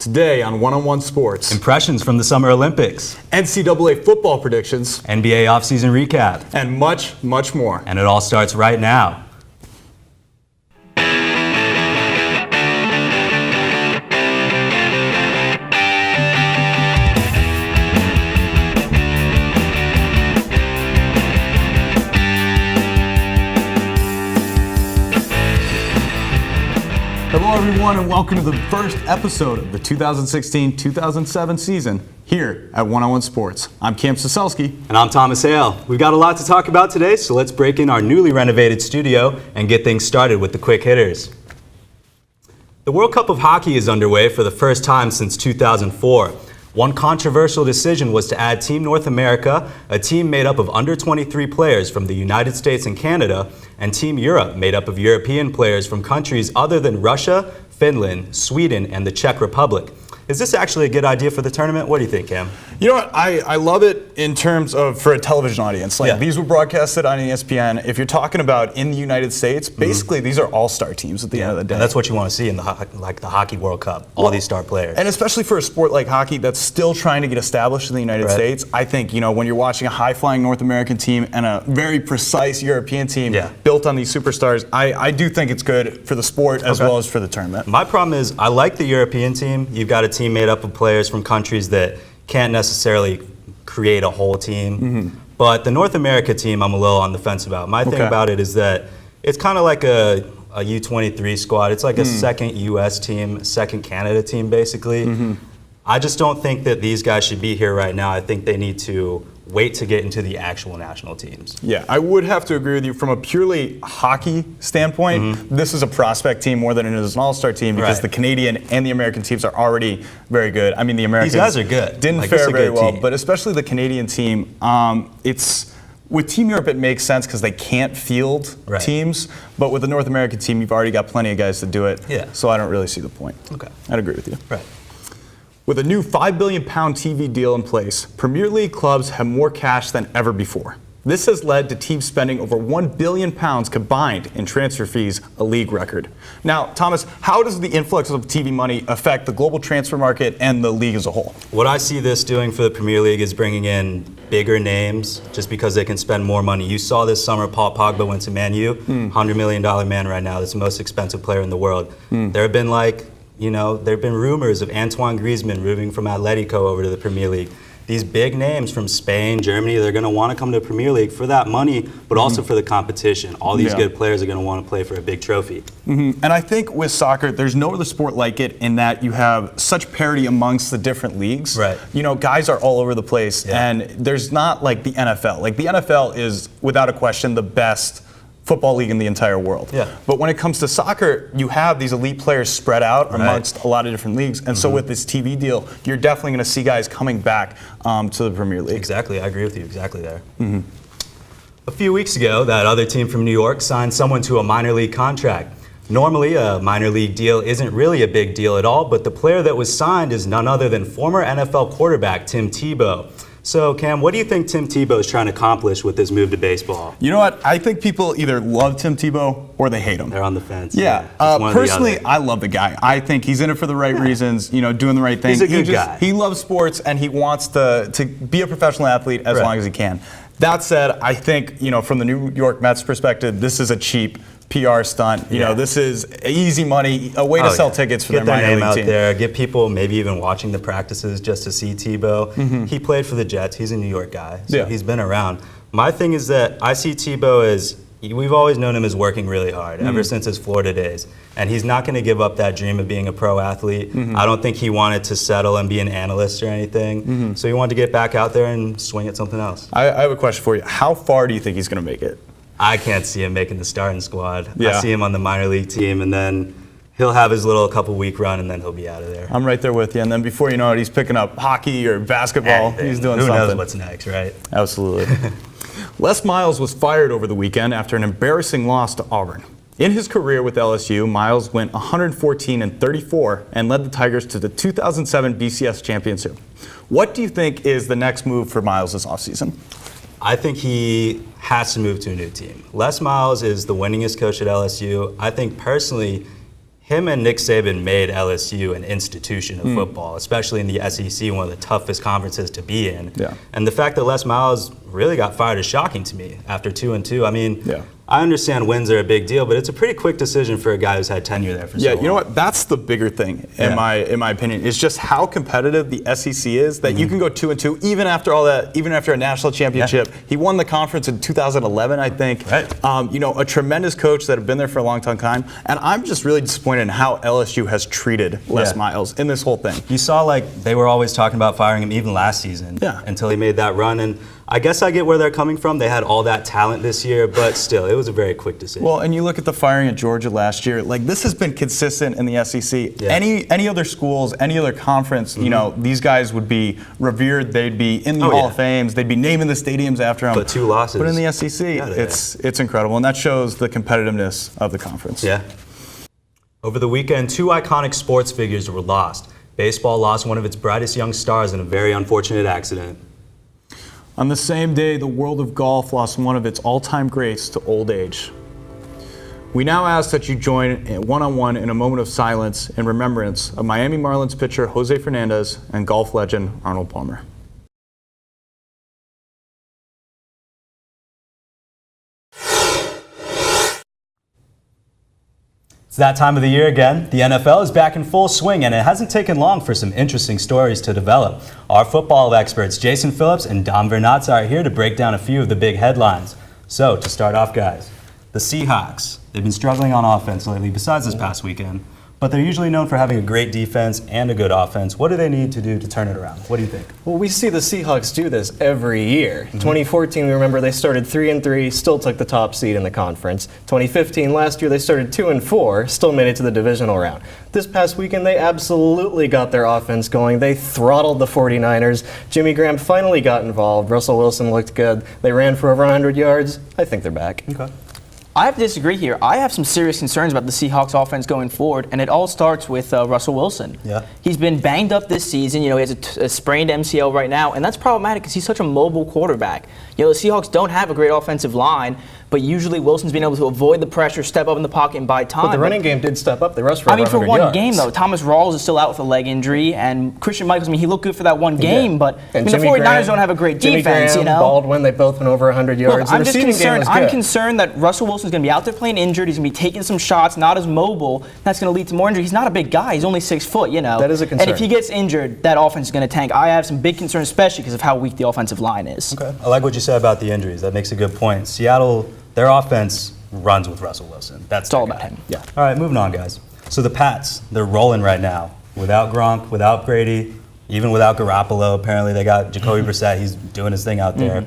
Today on One-on-One Sports, impressions from the Summer Olympics, NCAA football predictions, NBA offseason recap, and much, much more. And it all starts right now. Hello everyone and welcome to the first episode of the 2016-2007 season here at One-on-One Sports. I'm Cam Soselski. And I'm Thomas Hale. We've got a lot to talk about today, so let's break in our newly renovated studio and get things started with the quick hitters. The World Cup of Hockey is underway for the first time since 2004. One controversial decision was to add Team North America, a team made up of under 23 players from the United States and Canada, and Team Europe, made up of European players from countries other than Russia, Finland, Sweden, and the Czech Republic. Is this actually a good idea for the tournament? What do you think, Cam? You know what? I love it in terms of for a television audience. These were broadcasted on ESPN. If you're talking about in the United States, basically these are all-star teams at the end of the day. And that's what you want to see in the Hockey World Cup, all these star players. And especially for a sport like hockey that's still trying to get established in the United States, I think, when you're watching a high-flying North American team and a very precise European team built on these superstars, I do think it's good for the sport as well as for the tournament. My problem is I like the European team. You've got a team made up of players from countries that can't necessarily create a whole team. But the North America team I'm a little on the fence about. My thing about it is that it's kind of like a U23 squad. It's like a second US team, second Canada team basically. I just don't think that these guys should be here right now. I think they need to wait to get into the actual national teams. Yeah, I would have to agree with you. From a purely hockey standpoint, this is a prospect team more than it is an all-star team because the Canadian and the American teams are already very good. I mean, the Americans these guys are good. Didn't fare very well, but especially the Canadian team, with Team Europe, it makes sense because they can't field teams, but with the North American team, you've already got plenty of guys to do it, so I don't really see the point. Okay. I'd agree with you. Right. With a new £5 billion TV deal in place, Premier League clubs have more cash than ever before. This has led to teams spending over £1 billion combined in transfer fees, a league record. Now, Thomas, how does the influx of TV money affect the global transfer market and the league as a whole? What I see this doing for the Premier League is bringing in bigger names just because they can spend more money. You saw this summer Paul Pogba went to Man U, $100 million man right now. That's the most expensive player in the world. There have been there have been rumors of Antoine Griezmann moving from Atletico over to the Premier League. These big names from Spain, Germany, they're going to want to come to the Premier League for that money, but also for the competition. All these good players are going to want to play for a big trophy. And I think with soccer, there's no other sport like it in that you have such parity amongst the different leagues. Right. Guys are all over the place, and there's not like the NFL. Like the NFL is, without a question, the best football league in the entire world. But when it comes to soccer, you have these elite players spread out amongst a lot of different leagues. And so with this TV deal, you're definitely going to see guys coming back to the Premier League. Exactly. I agree with you exactly there. A few weeks ago, that other team from New York signed someone to a minor league contract. Normally, a minor league deal isn't really a big deal at all, but the player that was signed is none other than former NFL quarterback Tim Tebow. So, Cam, what do you think Tim Tebow is trying to accomplish with this move to baseball? You know what? I think people either love Tim Tebow or they hate him. They're on the fence. Yeah. Personally, I love the guy. I think he's in it for the right reasons, doing the right thing. He's a good guy. He loves sports, and he wants to be a professional athlete as long as he can. That said, I think, from the New York Mets perspective, this is a cheap PR stunt. This is easy money, a way to sell tickets for their minor league team. Get their name out there, get people maybe even watching the practices just to see Tebow. He played for the Jets. He's a New York guy, so he's been around. My thing is that I see Tebow as, we've always known him as working really hard ever since his Florida days. And he's not going to give up that dream of being a pro athlete. I don't think he wanted to settle and be an analyst or anything. So he wanted to get back out there and swing at something else. I have a question for you. How far do you think he's going to make it? I can't see him making the starting squad. I see him on the minor league team, and then he'll have his little couple-week run, and then he'll be out of there. I'm right there with you. And then before you know it, he's picking up hockey or basketball. He's doing something. Who knows what's next, right? Absolutely. Les Miles was fired over the weekend after an embarrassing loss to Auburn. In his career with LSU, Miles went 114-34 and led the Tigers to the 2007 BCS championship. What do you think is the next move for Miles this offseason? I think he has to move to a new team. Les Miles is the winningest coach at LSU. I think personally him and Nick Saban made LSU an institution of football, especially in the SEC, one of the toughest conferences to be in. Yeah. And the fact that Les Miles really got fired is shocking to me after 2-2. I mean, I understand wins are a big deal, but it's a pretty quick decision for a guy who's had tenure there for so long. You know what? That's the bigger thing, in my opinion, is just how competitive the SEC is, that you can go 2-2 even after all that, even after a national championship. He won the conference in 2011, I think. Right. You know, a tremendous coach that have been there for a long time. And I'm just really disappointed in how LSU has treated Les Miles in this whole thing. You saw, like, they were always talking about firing him even last season until he made that run. And I guess I get where they're coming from. They had all that talent this year, but still, it was a very quick decision. Well, and you look at the firing at Georgia last year, like, this has been consistent in the SEC. Any other schools, any other conference, you know, these guys would be revered. They'd be in the Hall of Fames. They'd be naming the stadiums after them. But 2 losses. But in the SEC, it's incredible, and that shows the competitiveness of the conference. Yeah. Over the weekend, 2 iconic sports figures were lost. Baseball lost one of its brightest young stars in a very unfortunate accident. On the same day, the world of golf lost one of its all-time greats to old age. We now ask that you join one-on-one in a moment of silence in remembrance of Miami Marlins pitcher Jose Fernandez and golf legend Arnold Palmer. It's that time of the year again. The NFL is back in full swing, and it hasn't taken long for some interesting stories to develop. Our football experts, Jason Phillips and Dom Vernazza, are here to break down a few of the big headlines. So, to start off, guys, the Seahawks. They've been struggling on offense lately, besides this past weekend. But they're usually known for having a great defense and a good offense. What do they need to do to turn it around? What do you think? Well, we see the Seahawks do this every year. 2014, we remember they started 3-3, still took the top seed in the conference. 2015, last year, they started 2-4, still made it to the divisional round. This past weekend, they absolutely got their offense going. They throttled the 49ers. Jimmy Graham finally got involved. Russell Wilson looked good. They ran for over 100 yards. I think they're back. Okay. I have to disagree here. I have some serious concerns about the Seahawks offense going forward, and it all starts with Russell Wilson. Yeah. He's been banged up this season. You know, he has a sprained MCL right now, and that's problematic because he's such a mobile quarterback. You know, the Seahawks don't have a great offensive line, but usually Wilson's been able to avoid the pressure, step up in the pocket, and buy time. But the running game did step up. They rushed for over 100 for one yards. game, though. Thomas Rawls is still out with a leg injury, and Christian Michaels, I mean, he looked good for that one game, but I mean, the 49ers don't have a great defense, Graham, you know? Baldwin, they both went over 100 yards. Look, I'm concerned that Russell Wilson's going to be out there playing injured. He's going to be taking some shots, not as mobile. That's going to lead to more injury. He's not a big guy. He's only 6 foot, you know. That is a concern. And if he gets injured, that offense is going to tank. I have some big concerns, especially because of how weak the offensive line is. Okay. I like what you said about the injuries. That makes a good point. Seattle, their offense runs with Russell Wilson. That's all about him. Yeah. All right, moving on, guys. So the Pats, they're rolling right now. Without Gronk, without Brady, even without Garoppolo. Apparently, they got Jacoby Brissett. He's doing his thing out there.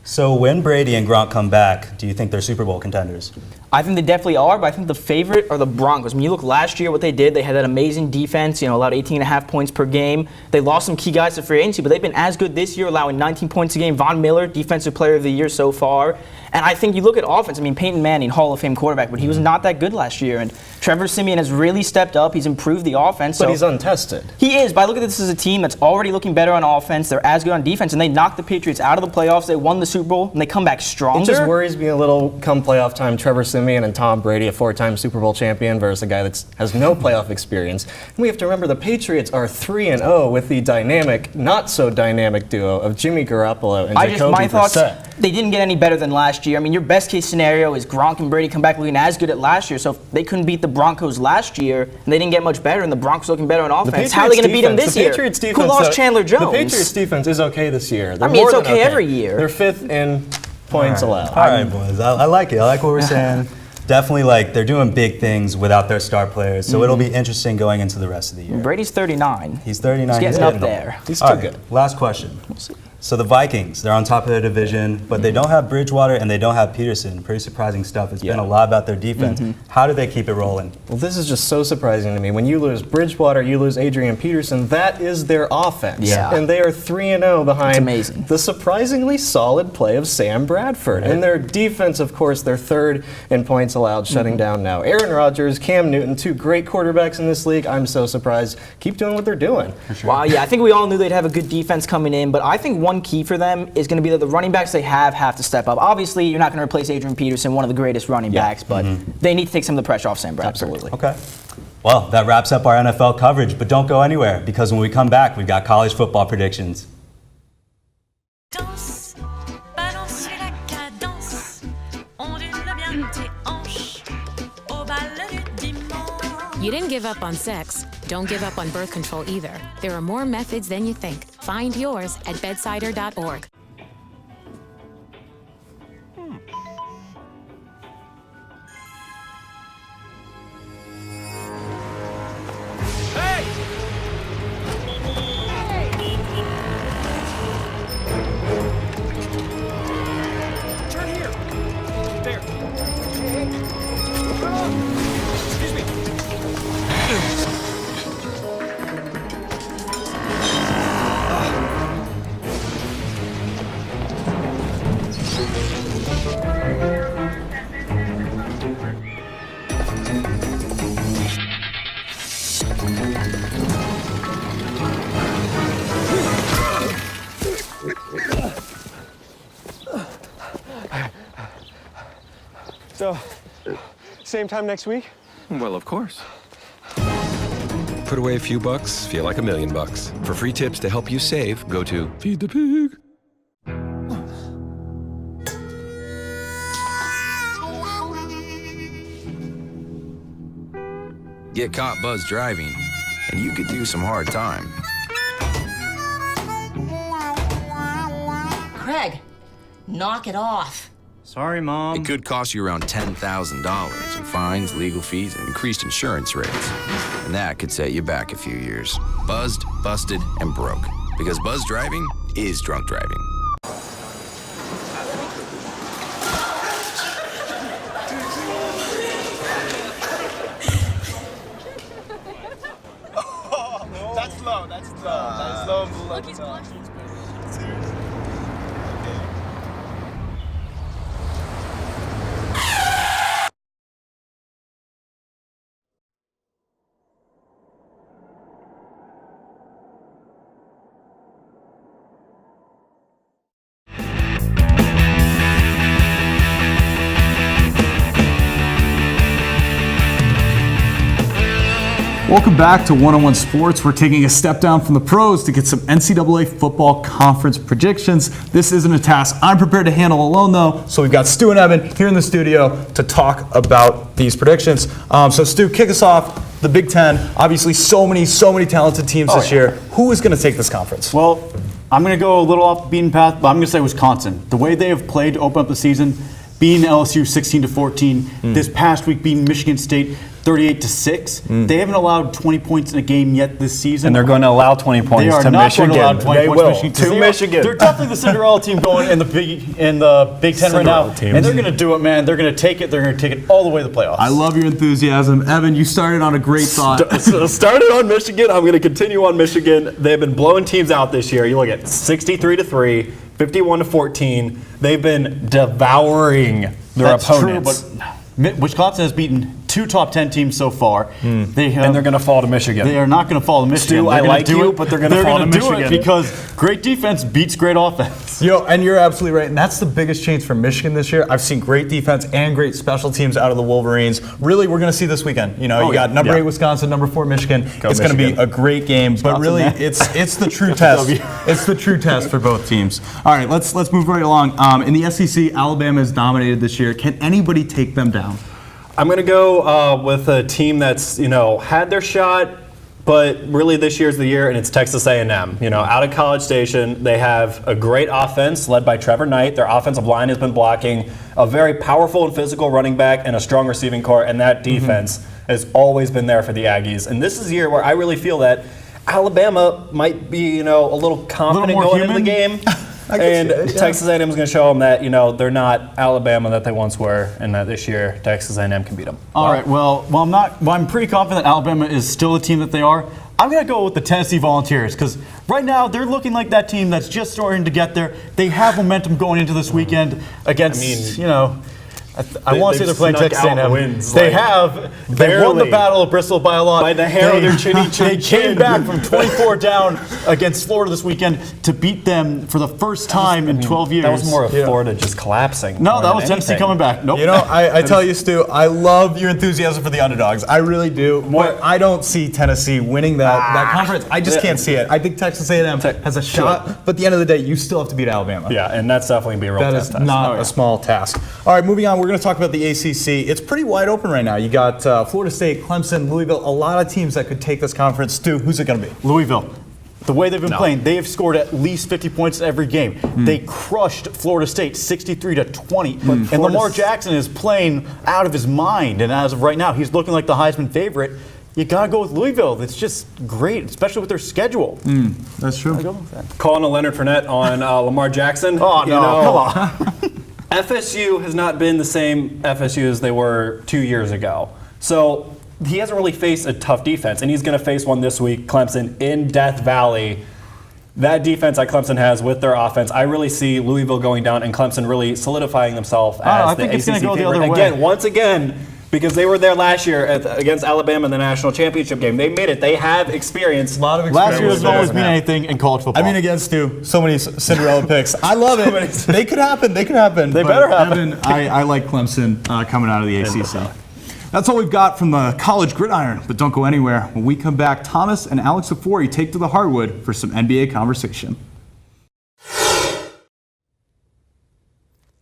So when Brady and Gronk come back, do you think they're Super Bowl contenders? I think they definitely are, but I think the favorite are the Broncos. When you look last year, what they did, they had that amazing defense, you know, allowed 18.5 points per game. They lost some key guys to free agency, but they've been as good this year, allowing 19 points a game. Von Miller, Defensive Player of the Year so far. And I think you look at offense, I mean, Peyton Manning, Hall of Fame quarterback, but he was not that good last year. And Trevor Siemian has really stepped up. He's improved the offense. But he's untested. He is, but I look at this as a team that's already looking better on offense. They're as good on defense, and they knocked the Patriots out of the playoffs. They won the Super Bowl, and they come back stronger. It just worries me a little come playoff time, Trevor Siemian and Tom Brady, a 4-time Super Bowl champion, versus a guy that has no playoff experience. And we have to remember the Patriots are 3-0 with the dynamic, not so dynamic duo of Jimmy Garoppolo and Jacoby Brissett. They didn't get any better than last year. I mean, your best case scenario is Gronk and Brady come back looking as good as last year. So if they couldn't beat the Broncos last year, and they didn't get much better, and the Broncos looking better on offense, how are they going to beat them this year? Who lost Chandler Jones? The Patriots defense is okay this year. I mean, it's okay every year. They're 5th in points allowed. All right, boys. I like it. I like what we're saying. Definitely, like, they're doing big things without their star players, so it'll be interesting going into the rest of the year. Brady's 39. He's 39. He's getting up there. He's still good. Last question. We'll see. So the Vikings, they're on top of their division, but they don't have Bridgewater and they don't have Peterson. Pretty surprising stuff. It's been a lot about their defense. How do they keep it rolling? Well, this is just so surprising to me. When you lose Bridgewater, you lose Adrian Peterson. That is their offense. Yeah. And they are 3-0 behind amazing. the surprisingly solid play of Sam Bradford. And their defense, of course, they're 3rd in points allowed, shutting down now. Aaron Rodgers, Cam Newton, 2 great quarterbacks in this league. I'm so surprised. Keep doing what they're doing. Sure. Wow, yeah, I think we all knew they'd have a good defense coming in, but I think one key for them is going to be that the running backs they have to step up. Obviously, you're not going to replace Adrian Peterson, one of the greatest running backs, but they need to take some of the pressure off Sam Bradford. Absolutely. Okay. Well, that wraps up our NFL coverage, but don't go anywhere because when we come back, we've got college football predictions. Danse, balance la cadence, ondule bien tes hanches, au bal du dimanche. You didn't give up on sex. Don't give up on birth control either. There are more methods than you think. Find yours at bedsider.org. So, same time next week? Well, of course. Put away a few bucks, feel like $1 million. For free tips to help you save, go to Feed the Pig. Get caught buzzed driving, and you could do some hard time. Craig, knock it off. Sorry, Mom. It could cost you around $10,000 in fines, legal fees, and increased insurance rates. And that could set you back a few years. Buzzed, busted, and broke. Because buzz driving is drunk driving. That's slow, that's slow. That's slow and Look, he's blushing. Welcome back to One-on-One Sports. We're taking a step down from the pros to get some NCAA football conference predictions. This isn't a task I'm prepared to handle alone, though, so we've got Stu and Evan here in the studio to talk about these predictions. So Stu, kick us off. The Big Ten, obviously so many talented teams this year. Who is going to take this conference? Well, I'm going to go a little off the beaten path, but I'm going to say Wisconsin. The way they have played to open up the season, beating LSU 16-14, this past week beating Michigan State 38-6. They haven't allowed 20 points in a game yet this season. And they're going to allow 20 They points are to not Michigan. going to allow 20 They points will. to Michigan. 'Cause To Michigan. They're definitely the Cinderella team going in the Big Ten right now. Cinderella team. And they're going to do it, man. They're going to take it. They're going to take it all the way to the playoffs. I love your enthusiasm. Evan, you started on a great thought. Started on Michigan. I'm going to continue on Michigan. They've been blowing teams out this year. You look at 63-3, 51-14. They've been devouring their opponents. True, but Wisconsin has beaten 2 top 10 teams so far. And they're going to fall to Michigan. They are not going to fall to Michigan. Stu, I They're gonna like do you, it, but they're going to fall to gonna do Michigan. it because great defense beats great offense. And you're absolutely right. And that's the biggest change for Michigan this year. I've seen great defense and great special teams out of the Wolverines. Really, we're going to see this weekend. You got number 8 Wisconsin, number 4 Michigan. It's going to be a great game. But really, it's the true test. It's the true test for both teams. All right, let's move right along. In the SEC, Alabama is dominated this year. Can anybody take them down? I'm going to go with a team that's, had their shot, but really this year's the year, and it's Texas A&M. Out of College Station, they have a great offense led by Trevor Knight. Their offensive line has been blocking, a very powerful and physical running back, and a strong receiving core, and that defense has always been there for the Aggies. And this is a year where I really feel that Alabama might be, a little confident going into the game. And Texas A&M is going to show them that they're not Alabama that they once were, and that this year Texas A&M can beat them. All right. Well, I'm pretty confident that Alabama is still the team that they are. I'm going to go with the Tennessee Volunteers because right now they're looking like that team that's just starting to get there. They have momentum going into this weekend against I want to say they're playing snuck Texas out A&M. wins, They like, have. They won the barely. Battle of Bristol by a lot. By the hair of their chinny They chin came chin. back from 24 down against Florida this weekend to beat them for the first time in 12 years. That was more of Florida just collapsing. No, more that than was Tennessee anything. coming back. Nope. You know, I tell you, Stu, I love your enthusiasm for the underdogs. I really do. But I don't see Tennessee winning that conference. I just can't see it. I think Texas A&M has a shot, but at the end of the day, you still have to beat Alabama. Yeah, and that's definitely be a real That test. is not a small task. All right, moving on. We're going to talk about the ACC. It's pretty wide open right now. You got Florida State, Clemson, Louisville, a lot of teams that could take this conference. Stu, who's it going to be? Louisville. The way they've been playing, they have scored at least 50 points in every game. They crushed Florida State 63-20. And Lamar Jackson is playing out of his mind. And as of right now, he's looking like the Heisman favorite. You got to go with Louisville. It's just great, especially with their schedule. That's true. Calling a Leonard Fournette on Lamar Jackson. Oh, no, come on. FSU has not been the same FSU as they were 2 years ago. So he hasn't really faced a tough defense, and he's going to face one this week, Clemson, in Death Valley. That defense that Clemson has with their offense, I really see Louisville going down and Clemson really solidifying themselves as I the think it's ACC gonna go the favorite. other way. Again, once again, because they were there last year against Alabama in the national championship game. They made it. They have experience. A lot of experience. Last year doesn't always mean anything in college football. I mean, again, Stu, so many Cinderella picks. I love it. They could happen. They could happen. They But better happen. Evan, I like Clemson coming out of the ACC. That's all we've got from the college gridiron, but don't go anywhere. When we come back, Thomas and Alex Afori take to the hardwood for some NBA conversation.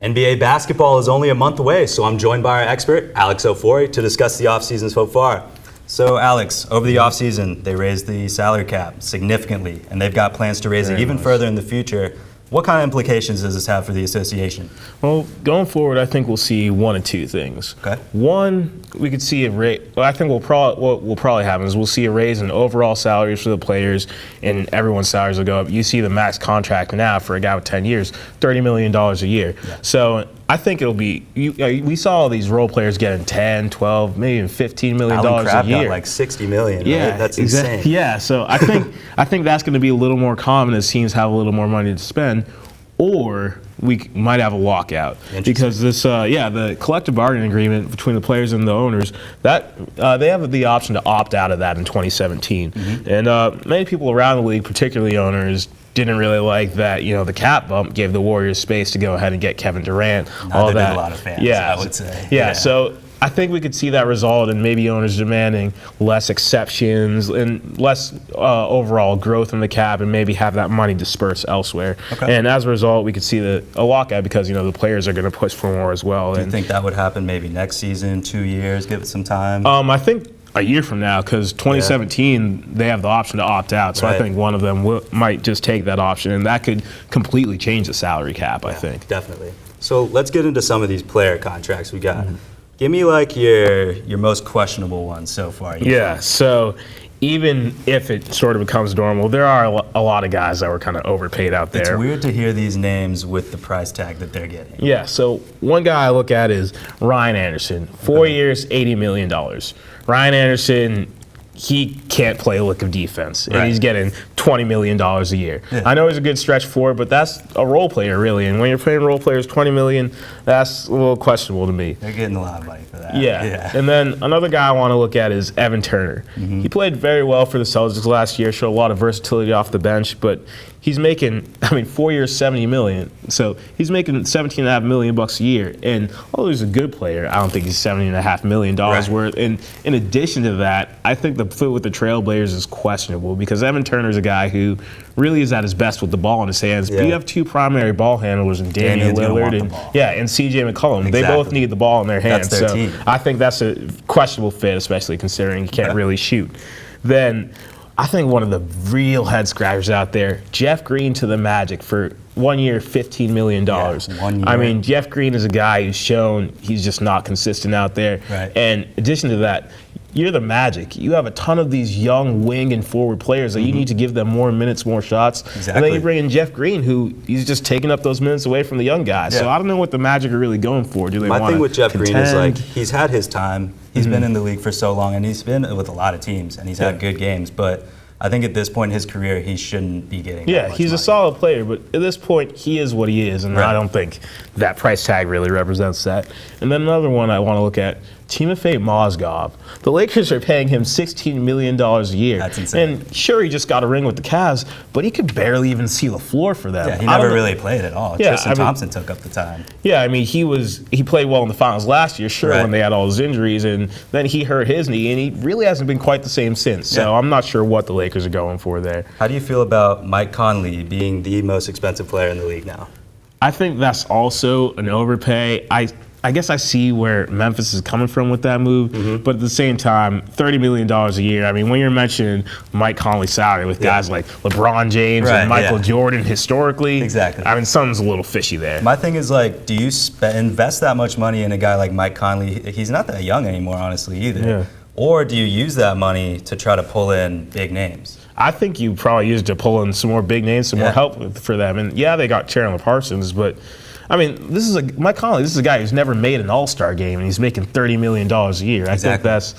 NBA basketball is only a month away, so I'm joined by our expert, Alex Ofori, to discuss the offseason so far. So, Alex, over the offseason, they raised the salary cap significantly, and they've got plans to raise it even further in the future. What kind of implications does this have for the association? Well, going forward, I think we'll see one of two things. Okay. One, we could see a raise. Well, I think what will probably happen is we'll see a raise in overall salaries for the players, and everyone's salaries will go up. You see the max contract now for a guy with 10 years, $30 million a year. Yeah. So I think it'll be. We saw all these role players getting 10, 12, maybe even $15 million a year. Got like $60 million. Yeah, right? That's exactly. insane. Yeah, so I think that's going to be a little more common as teams have a little more money to spend, or we might have a walkout because this, the collective bargaining agreement between the players and the owners, that they have the option to opt out of that in 2017, and many people around the league, particularly owners, didn't really like that. You know, the cap bump gave the Warriors space to go ahead and get Kevin Durant. Neither did a lot of fans, I would say. Yeah, so I think we could see that result in maybe owners demanding less exceptions and less overall growth in the cap, and maybe have that money dispersed elsewhere. Okay. And as a result, we could see a lockout because the players are going to push for more as well. Do you think that would happen maybe next season, 2 years? Give it some time. I think a year from now, because 2017 they have the option to opt out. So I think one of them might just take that option, and that could completely change the salary cap. I think definitely. So let's get into some of these player contracts we got. Give me like your most questionable ones so far. Yeah, so even if it sort of becomes normal, there are a lot of guys that were kind of overpaid out there. It's weird to hear these names with the price tag that they're getting. Yeah, so one guy I look at is Ryan Anderson. 4 years, $80 million. Ryan Anderson, he can't play a lick of defense, and he's getting $20 million a year. Yeah. I know he's a good stretch forward, but that's a role player, really. And when you're paying role players $20 million, that's a little questionable to me. They're getting a lot of money for that. Yeah. And then another guy I want to look at is Evan Turner. He played very well for the Celtics last year, showed a lot of versatility off the bench, but he's making, 4 years, $70 million. So he's making $17.5 million a year. And although he's a good player, I don't think he's $17.5 million worth. And in addition to that, I think the fit with the Trailblazers is questionable because Evan Turner is a guy who really is at his best with the ball in his hands. But you have two primary ball handlers in Damian Lillard and CJ McCollum. Exactly. They both need the ball in their hands. That's their team. I think that's a questionable fit, especially considering he can't really shoot. Then I think one of the real head scratchers out there, Jeff Green to the Magic for 1 year, $15 million. 1 year. I mean, Jeff Green is a guy who's shown he's just not consistent out there. Right. And in addition to that, you're the Magic. You have a ton of these young wing and forward players that you need to give them more minutes, more shots. Exactly. And then you bring in Jeff Green, who he's just taking up those minutes away from the young guys. So I don't know what the Magic are really going for. Do they want to My thing with Jeff Green is contend? like he's had his time. He's been in the league for so long, and he's been with a lot of teams, and he's had good games. But I think at this point in his career, he shouldn't be getting that much he's money. a solid player, but at this point, he is what he is, and I don't think that price tag really represents that. And then another one I want to look at, Timofey Mozgov. The Lakers are paying him $16 million a year. That's insane. And sure, he just got a ring with the Cavs, but he could barely even see the floor for them. Yeah, he never really played at all. Yeah, Tristan Thompson took up the time. Yeah, I mean, he played well in the finals last year, sure, when they had all his injuries, and then he hurt his knee, and he really hasn't been quite the same since. So I'm not sure what the Lakers are going for there. How do you feel about Mike Conley being the most expensive player in the league now? I think that's also an overpay. I guess I see where Memphis is coming from with that move, but at the same time, $30 million a year. I mean, when you're mentioning Mike Conley's salary with guys like LeBron James and Michael Jordan historically, I mean, something's a little fishy there. My thing is, like, do you invest that much money in a guy like Mike Conley? He's not that young anymore, honestly, either. Yeah. Or do you use that money to try to pull in big names? I think you probably use it to pull in some more big names, some more help for them. And yeah, they got Chandler Parsons, but I mean, Mike Conley, this is a guy who's never made an All-Star game, and he's making $30 million a year. I think that's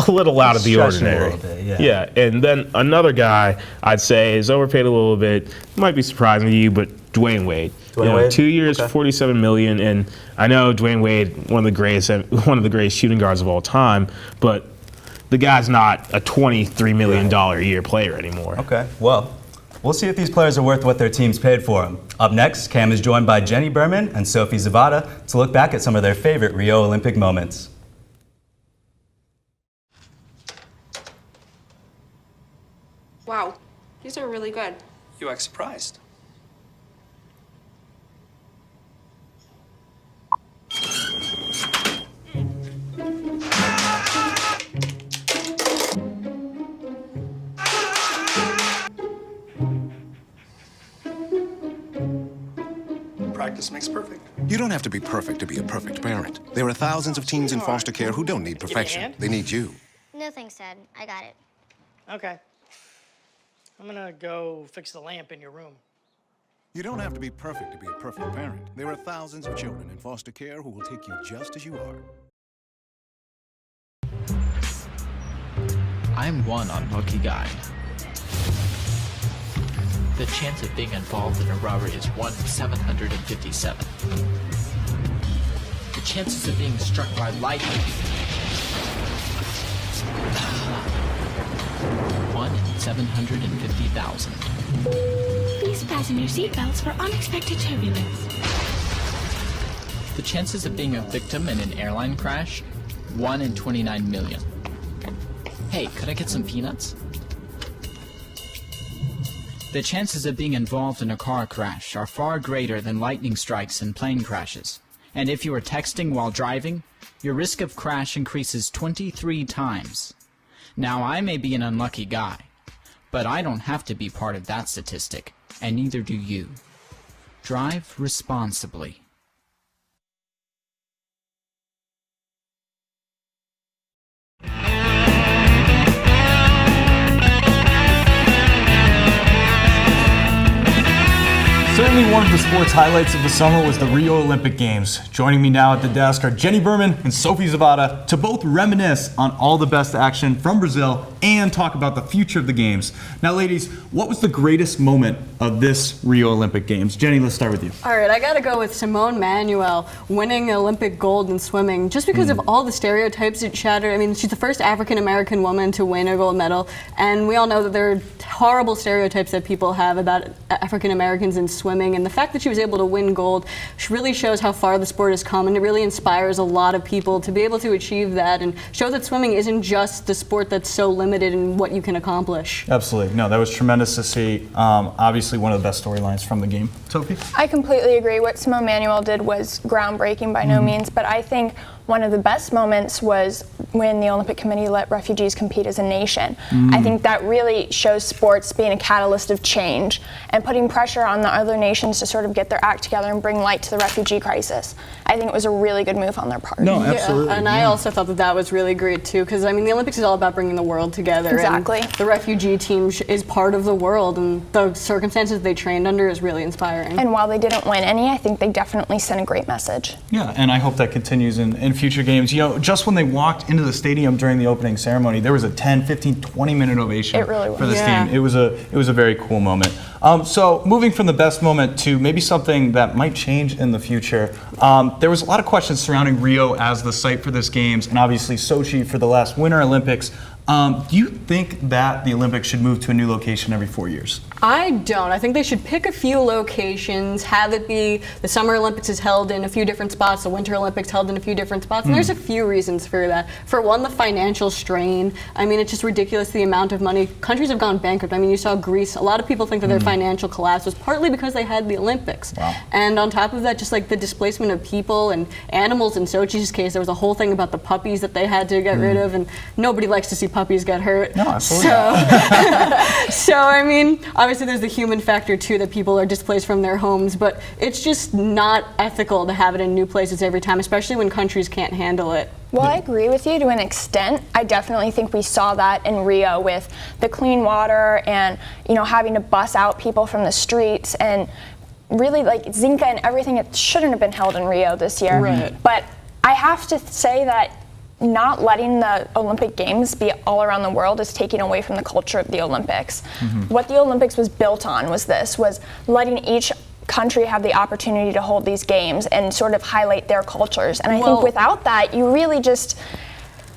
a little out of the ordinary. Yeah, and then another guy I'd say is overpaid a little bit. Might be surprising to you, but Dwayne Wade. Dwayne Wade? 2 years, $47 million, and I know Dwayne Wade, one of the greatest shooting guards of all time, but the guy's not a $23 million a year player anymore. Okay, well, we'll see if these players are worth what their teams paid for them. Up next, Cam is joined by Jenny Berman and Sophie Zavada to look back at some of their favorite Rio Olympic moments. Wow, these are really good. You act surprised. Practice makes perfect. You don't have to be perfect to be a perfect parent. There are thousands of teens in foster care who don't need perfection. They need you. No thanks, Dad. I got it. Okay. I'm gonna go fix the lamp in your room. You don't have to be perfect to be a perfect parent. There are thousands of children in foster care who will take you just as you are. I'm one on Hookie Guide. The chance of being involved in a robbery is 1 in 757. The chances of being struck by lightning 1 in 750,000. Please fasten your seatbelts for unexpected turbulence. The chances of being a victim in an airline crash 1 in 29 million. Hey, could I get some peanuts? The chances of being involved in a car crash are far greater than lightning strikes and plane crashes. And if you are texting while driving, your risk of crash increases 23 times. Now, I may be an unlucky guy, but I don't have to be part of that statistic, and neither do you. Drive responsibly. Certainly one of the sports highlights of the summer was the Rio Olympic Games. Joining me now at the desk are Jenny Berman and Sophie Zavada to both reminisce on all the best action from Brazil and talk about the future of the Games. Now, ladies, what was the greatest moment of this Rio Olympic Games? Jenny, let's start with you. All right, I got to go with Simone Manuel winning Olympic gold in swimming just because of all the stereotypes it shattered. I mean, she's the first African-American woman to win a gold medal, and we all know that there are horrible stereotypes that people have about African-Americans in swimming, and the fact that she was able to win gold really shows how far the sport has come, and it really inspires a lot of people to be able to achieve that and show that swimming isn't just the sport that's so limited in what you can accomplish. Absolutely. No, that was tremendous to see. Obviously one of the best storylines from the game. Sophie? I completely agree. What Simone Manuel did was groundbreaking by no means, but I think one of the best moments was when the Olympic Committee let refugees compete as a nation. I think that really shows sports being a catalyst of change and putting pressure on the other nations to sort of get their act together and bring light to the refugee crisis. I think it was a really good move on their part. No, absolutely. And I also thought that that was really great too, because I mean the Olympics is all about bringing the world together. Exactly. And the refugee team is part of the world, and the circumstances they trained under is really inspiring. And while they didn't win any, I think they definitely sent a great message. Yeah, and I hope that continues in future games. You know, just when they walked into the stadium during the opening ceremony, there was a 10, 15, 20-minute ovation It really was. for this team. It was a very cool moment. So moving from the best moment to maybe something that might change in the future, there was a lot of questions surrounding Rio as the site for this games, and obviously Sochi for the last Winter Olympics. Do you think that the Olympics should move to a new location every 4 years? I don't. I think they should pick a few locations, have it be the Summer Olympics is held in a few different spots, the Winter Olympics held in a few different spots, and there's a few reasons for that. For one, the financial strain. I mean, it's just ridiculous the amount of money. Countries have gone bankrupt. I mean, you saw Greece. A lot of people think that their financial collapse was partly because they had the Olympics. Wow. And on top of that, just like the displacement of people and animals in Sochi's case, there was a whole thing about the puppies that they had to get rid of, and nobody likes to see puppies get hurt. No, absolutely. So I mean, obviously there's the human factor too, that people are displaced from their homes, but it's just not ethical to have it in new places every time, especially when countries can't handle it. Well, I agree with you to an extent. I definitely think we saw that in Rio with the clean water and, you know, having to bus out people from the streets and really like Zinca and everything. It shouldn't have been held in Rio this year. Right. But I have to say that not letting the Olympic Games be all around the world is taking away from the culture of the Olympics. What the Olympics was built on was letting each country have the opportunity to hold these games and sort of highlight their cultures. And I think without that, you really just,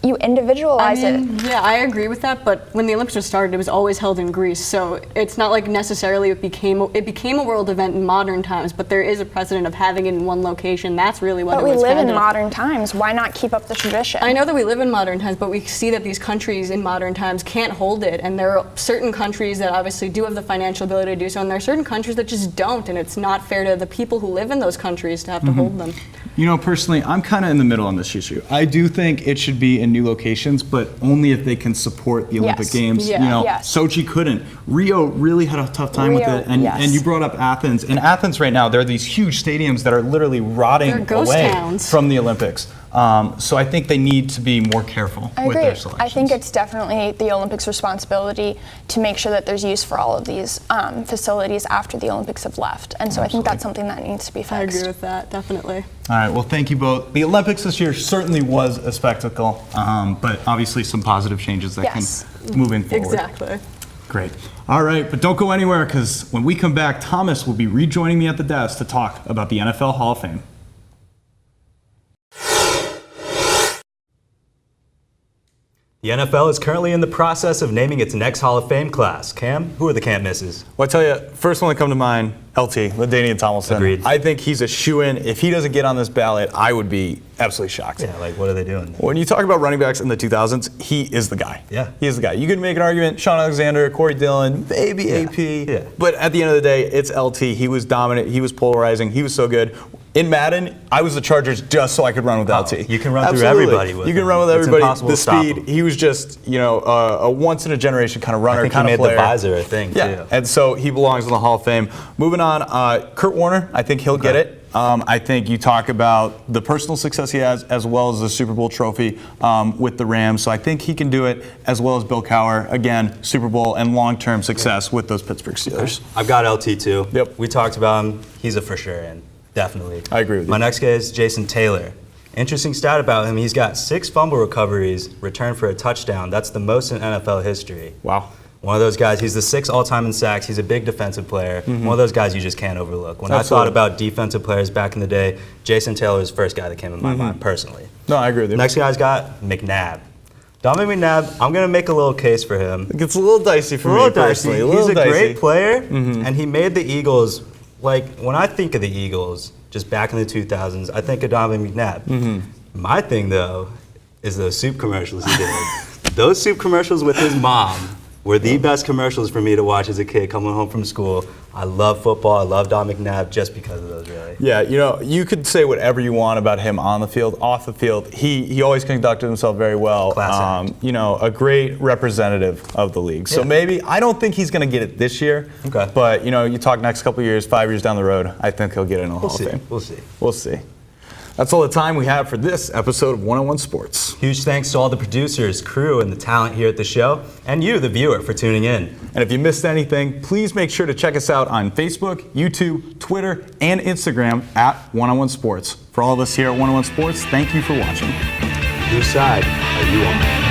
you individualize it. Yeah, I agree with that, but when the Olympics were started, it was always held in Greece, so it's not like necessarily it became a world event in modern times, but there is a precedent of having it in one location. That's really what it was. But we live in modern times. Why not keep up the tradition? I know that we live in modern times, but we see that these countries in modern times can't hold it, and there are certain countries that obviously do have the financial ability to do so, and there are certain countries that just don't, and it's not fair to the people who live in those countries to have to hold them. You know, personally, I'm kind of in the middle on this issue. I do think it should be in new locations, but only if they can support the Olympic Games. Yeah. You know, Sochi couldn't. Rio really had a tough time with it, and you brought up Athens. In Athens right now, there are these huge stadiums that are literally rotting away from the Olympics. So I think they need to be more careful with their selections. I think it's definitely the Olympics' responsibility to make sure that there's use for all of these facilities after the Olympics have left. And so I think that's something that needs to be fixed. I agree with that, definitely. All right, well, thank you both. The Olympics this year certainly was a spectacle, but obviously some positive changes that can moving forward. Exactly. Great. All right, but don't go anywhere, because when we come back, Thomas will be rejoining me at the desk to talk about the NFL Hall of Fame. The NFL is currently in the process of naming its next Hall of Fame class. Cam, who are the can't misses? Well, I tell you, first one that come to mind, LT, LaDainian Tomlinson. Agreed. I think he's a shoo-in. If he doesn't get on this ballot, I would be absolutely shocked. Yeah, like what are they doing? When you talk about running backs in the 2000s, he is the guy. Yeah. He is the guy. You can make an argument, Sean Alexander, Corey Dillon, maybe AP. But at the end of the day, it's LT. He was dominant. He was polarizing. He was so good. In Madden, I was the Chargers just so I could run with LT. You can run through everybody with You can him. run with It's everybody. impossible The to stop speed. him. He was just, you know, a once-in-a-generation kind of runner, I think kind he of made player. the visor a thing, yeah, too. and so he belongs in the Hall of Fame. Moving on, Kurt Warner, I think he'll get it. I think you talk about the personal success he has as well as the Super Bowl trophy with the Rams. So I think he can do it as well as Bill Cowher. Again, Super Bowl and long-term success with those Pittsburgh Steelers. I've got LT too. Yep. We talked about him. He's a for sure in. Definitely. I agree with you. My next guy is Jason Taylor. Interesting stat about him, he's got 6 fumble recoveries returned for a touchdown. That's the most in NFL history. Wow. One of those guys, he's the 6th all-time in sacks. He's a big defensive player. One of those guys you just can't overlook. When I thought about defensive players back in the day, Jason Taylor was the first guy that came in my mind personally. No, I agree with you. Next guy's got McNabb. Donovan McNabb, I'm going to make a little case for him. It gets a little dicey for me personally. He's a great player, and he made the Eagles, like, when I think of the Eagles, just back in the 2000s, I think of Donovan McNabb. My thing, though, is those soup commercials he did. Those soup commercials with his mom were the best commercials for me to watch as a kid coming home from school. I love football. I love Don McNabb just because of those, really. Yeah, you know, you could say whatever you want about him on the field, off the field. He always conducted himself very well. You know, a great representative of the league. So maybe, I don't think he's going to get it this year. Okay. But, you know, you talk next couple years, 5 years down the road, I think he'll get it in the Hall of Fame. We'll see. We'll see. That's all the time we have for this episode of 101 Sports. Huge thanks to all the producers, crew, and the talent here at the show, and you, the viewer, for tuning in. And if you missed anything, please make sure to check us out on Facebook, YouTube, Twitter, and Instagram at 101 Sports. For all of us here at 101 Sports, thank you for watching. Whose side are you on?